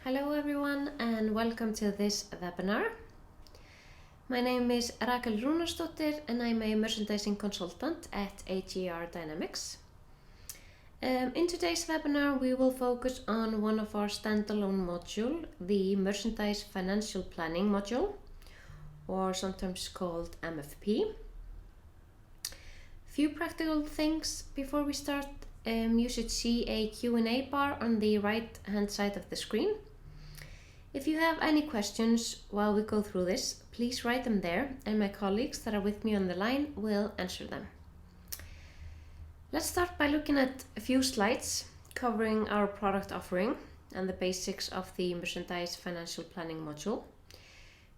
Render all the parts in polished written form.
Hello everyone and welcome to this webinar. My name is Rakel Rúnarsdóttir and I'm a merchandising consultant at AGR Dynamics. In today's webinar we will focus on one of our standalone module, the Merchandise Financial Planning module, or sometimes called MFP. Few practical things before we start. You should see a Q&A bar on the right hand side of the screen. If you have any questions while we go through this, please write them there and my colleagues that are with me on the line will answer them. Let's start by looking at a few slides covering our product offering and the basics of the Merchandise Financial Planning module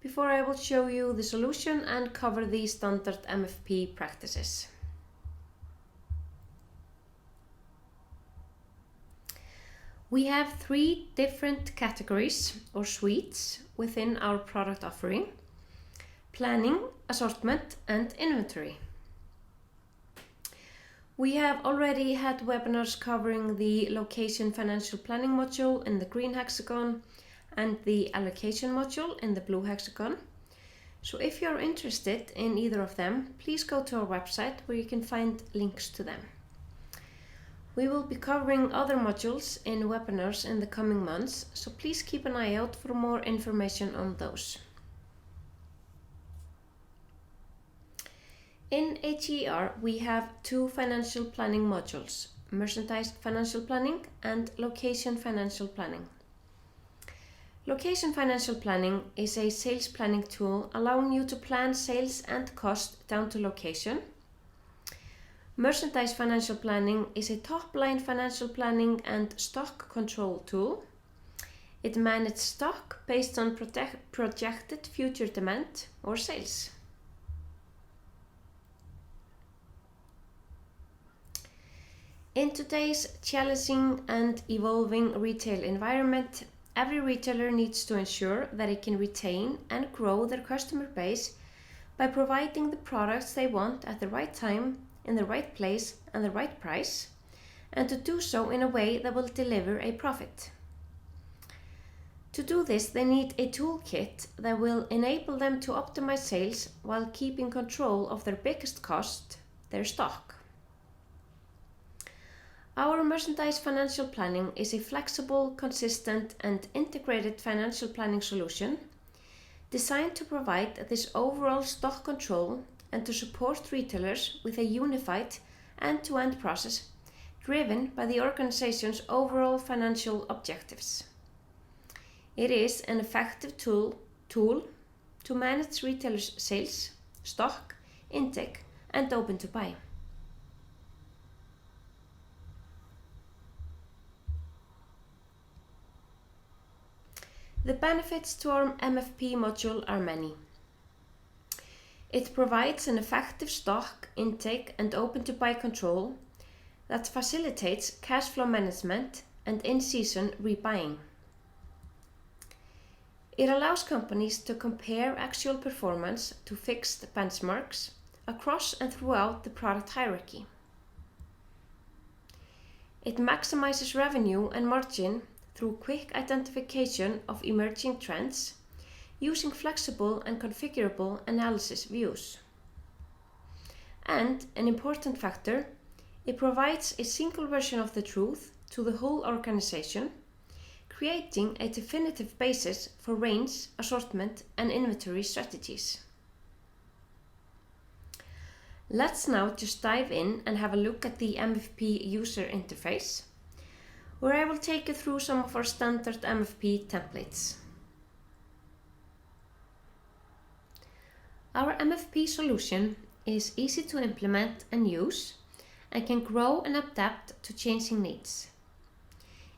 before I will show you the solution and cover the standard MFP practices. We have three different categories or suites within our product offering: planning, assortment, and inventory. We have already had webinars covering the location financial planning module in the green hexagon and the allocation module in the blue hexagon. So if you're interested in either of them, please go to our website where you can find links to them. We will be covering other modules in webinars in the coming months, so please keep an eye out for more information on those. In AGR, we have two financial planning modules: Merchandise Financial Planning and Location Financial Planning. Location Financial Planning is a sales planning tool allowing you to plan sales and cost down to location. Merchandise Financial Planning is a top-line financial planning and stock control tool. It manages stock based on projected future demand or sales. In today's challenging and evolving retail environment, every retailer needs to ensure that it can retain and grow their customer base by providing the products they want at the right time, in the right place and the right price, and to do so in a way that will deliver a profit. To do this, they need a toolkit that will enable them to optimize sales while keeping control of their biggest cost, their stock. Our Merchandise Financial Planning is a flexible, consistent and integrated financial planning solution designed to provide this overall stock control and to support retailers with a unified end-to-end process driven by the organization's overall financial objectives. It is an effective tool to manage retailers' sales, stock, intake, and open to buy. The benefits to our MFP module are many. It provides an effective stock, intake, and open-to-buy control that facilitates cash flow management and in-season rebuying. It allows companies to compare actual performance to fixed benchmarks across and throughout the product hierarchy. It maximizes revenue and margin through quick identification of emerging trends using flexible and configurable analysis views. And, an important factor, it provides a single version of the truth to the whole organization, creating a definitive basis for range, assortment, and inventory strategies. Let's now just dive in and have a look at the MFP user interface, where I will take you through some of our standard MFP templates. Our MFP solution is easy to implement and use and can grow and adapt to changing needs.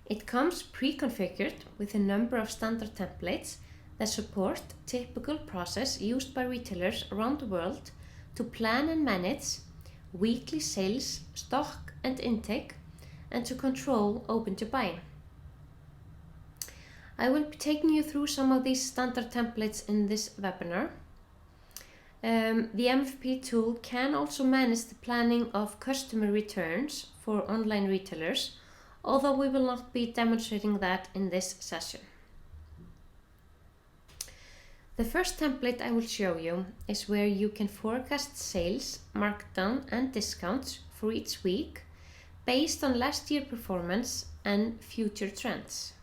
It comes pre-configured with a number of standard templates that support typical process used by retailers around the world to plan and manage weekly sales, stock and intake, and to control open to buy. I will be taking you through some of these standard templates in this webinar. The MFP tool can also manage the planning of customer returns for online retailers, although we will not be demonstrating that in this session. The first template I will show you is where you can forecast sales, markdown and discounts for each week based on last year's performance and future trends.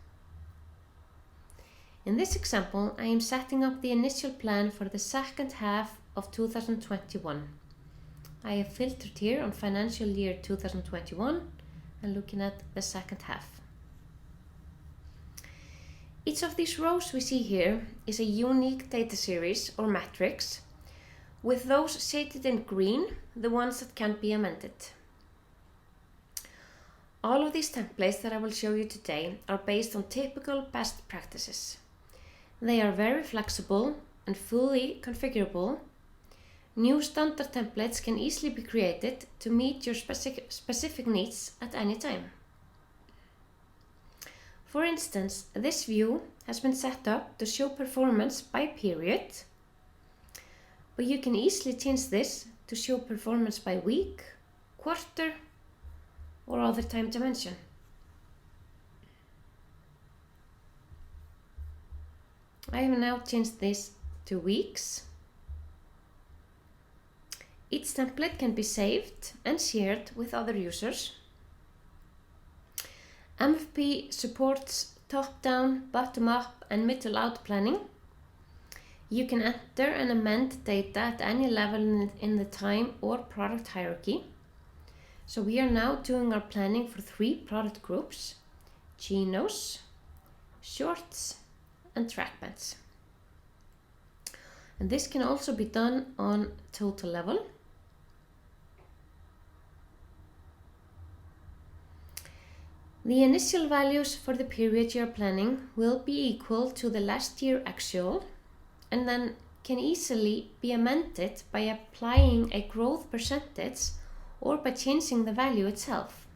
In this example, I am setting up the initial plan for the second half of 2021. I have filtered here on financial year 2021 and looking at the second half. Each of these rows we see here is a unique data series or matrix, with those shaded in green, the ones that can be amended. All of these templates that I will show you today are based on typical best practices. They are very flexible and fully configurable. New standard templates can easily be created to meet your specific needs at any time. For instance, this view has been set up to show performance by period, but you can easily change this to show performance by week, quarter, or other time dimension. I have now changed this to weeks. Each template can be saved and shared with other users. MFP supports top-down, bottom-up and middle-out planning. You can enter and amend data at any level in the time or product hierarchy. So we are now doing our planning for 3 product groups: chinos, shorts and track pants. And this can also be done on total level. The initial values for the period you are planning will be equal to the last year actual and then can easily be amended by applying a growth percentage or by changing the value itself.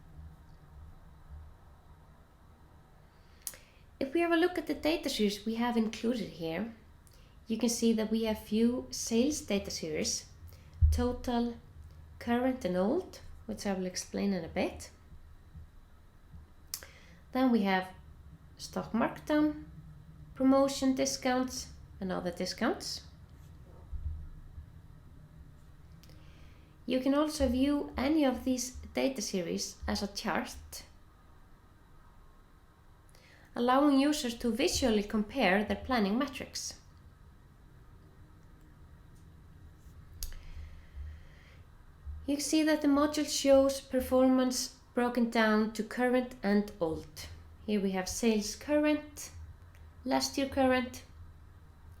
If we have a look at the data series we have included here, you can see that we have few sales data series: total, current and old, which I will explain in a bit. Then we have stock markdown, promotion discounts and other discounts. You can also view any of these data series as a chart, allowing users to visually compare their planning metrics. You can see that the module shows performance broken down to current and old. Here we have sales current, last year current.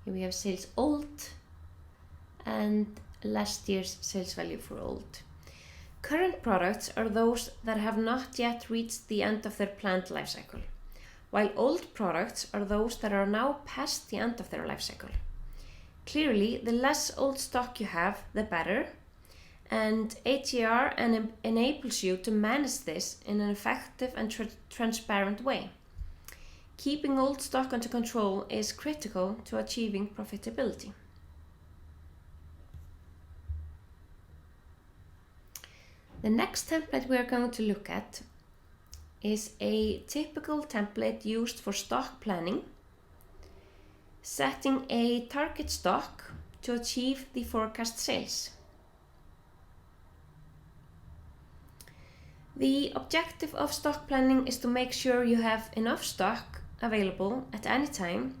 Here we have sales old and last year's sales value for old. Current products are those that have not yet reached the end of their planned life cycle, while old products are those that are now past the end of their life cycle. Clearly, the less old stock you have, the better, and AGR enables you to manage this in an effective and transparent way. Keeping old stock under control is critical to achieving profitability. The next template we are going to look at is a typical template used for stock planning, setting a target stock to achieve the forecast sales. The objective of stock planning is to make sure you have enough stock available at any time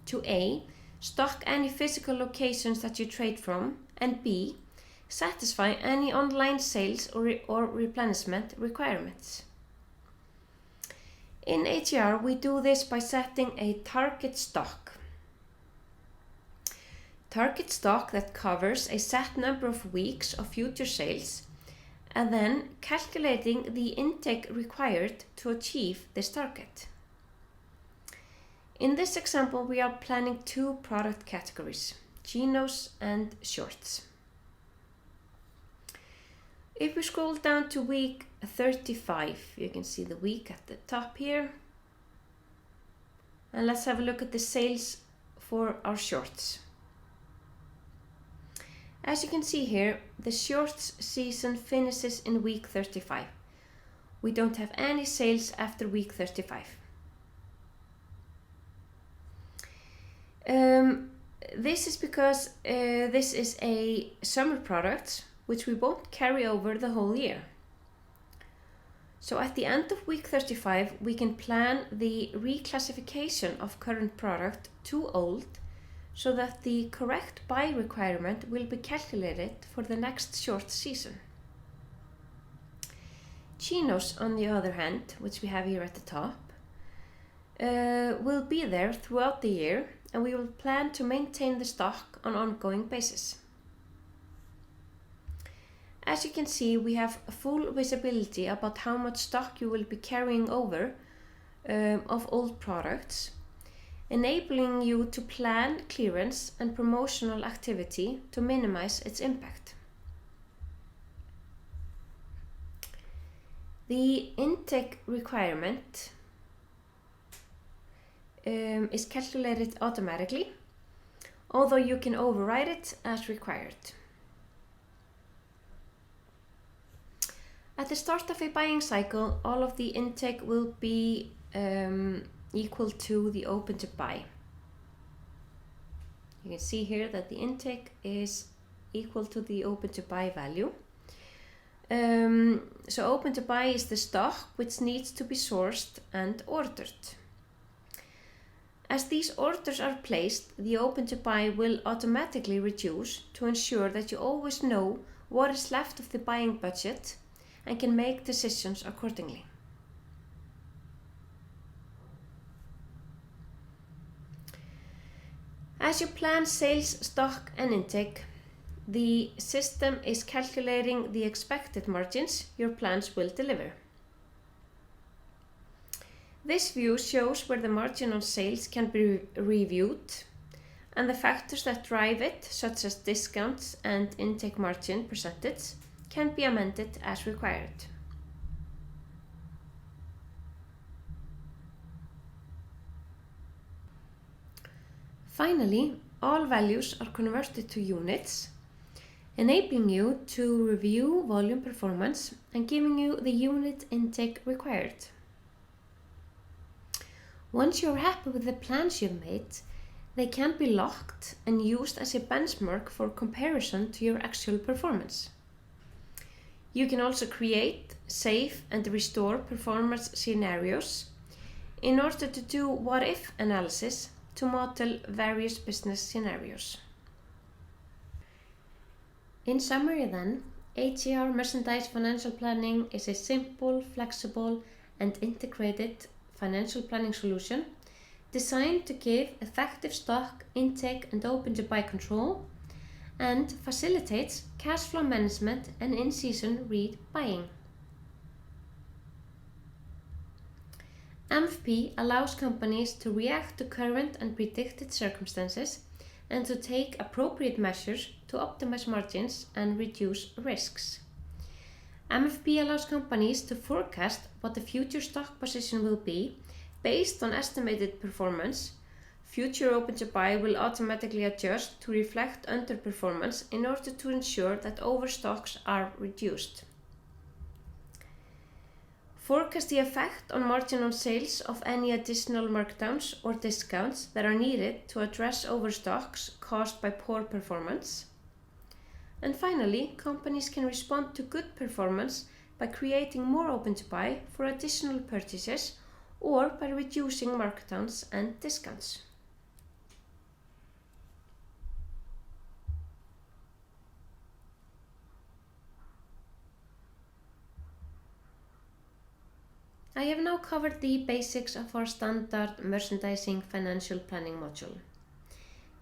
to A, stock any physical locations that you trade from, and B, satisfy any online sales or replenishment requirements. In AGR, we do this by setting a target stock. Target stock that covers a set number of weeks of future sales, and then calculating the intake required to achieve this target. In this example, we are planning 2 product categories, chinos and shorts. If we scroll down to week 35, you can see the week at the top here. And let's have a look at the sales for our shorts. As you can see here, the shorts season finishes in week 35. We don't have any sales after week 35. This is because this is a summer product which we won't carry over the whole year. So at the end of week 35, we can plan the reclassification of current product to old so that the correct buy requirement will be calculated for the next short season. Chinos, on the other hand, which we have here at the top, will be there throughout the year, and we will plan to maintain the stock on an ongoing basis. As you can see, we have full visibility about how much stock you will be carrying over of old products, enabling you to plan clearance and promotional activity to minimize its impact. The intake requirement is calculated automatically, although you can override it as required. At the start of a buying cycle, all of the intake will be equal to the open to buy. You can see here that the intake is equal to the open to buy value. So open to buy is the stock which needs to be sourced and ordered. As these orders are placed, the open to buy will automatically reduce to ensure that you always know what is left of the buying budget and can make decisions accordingly. As you plan sales, stock and intake, the system is calculating the expected margins your plans will deliver. This view shows where the margin on sales can be reviewed and the factors that drive it, such as discounts and intake margin percentage, can be amended as required. Finally, all values are converted to units, enabling you to review volume performance and giving you the unit intake required. Once you're happy with the plans you've made, they can be locked and used as a benchmark for comparison to your actual performance. You can also create, save and restore performance scenarios in order to do what-if analysis to model various business scenarios. In summary then, AGR Merchandise Financial Planning is a simple, flexible and integrated financial planning solution designed to give effective stock, intake and open-to-buy control and facilitates cash flow management and in-season buying. MFP allows companies to react to current and predicted circumstances and to take appropriate measures to optimize margins and reduce risks. MFP allows companies to forecast what the future stock position will be based on estimated performance. Future open-to-buy will automatically adjust to reflect underperformance in order to ensure that overstocks are reduced. Forecast the effect on margin on sales of any additional markdowns or discounts that are needed to address overstocks caused by poor performance. And finally, companies can respond to good performance by creating more open-to-buy for additional purchases or by reducing markdowns and discounts. I have now covered the basics of our standard merchandising financial planning module.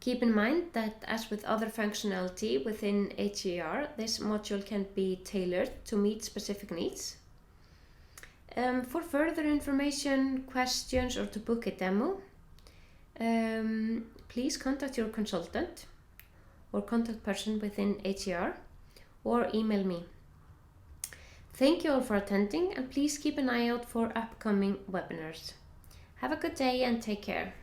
Keep in mind that, as with other functionality within AGR, this module can be tailored to meet specific needs. For further information, questions, or to book a demo, please contact your consultant or contact person within AGR or email me. Thank you all for attending, and please keep an eye out for upcoming webinars. Have a good day and take care.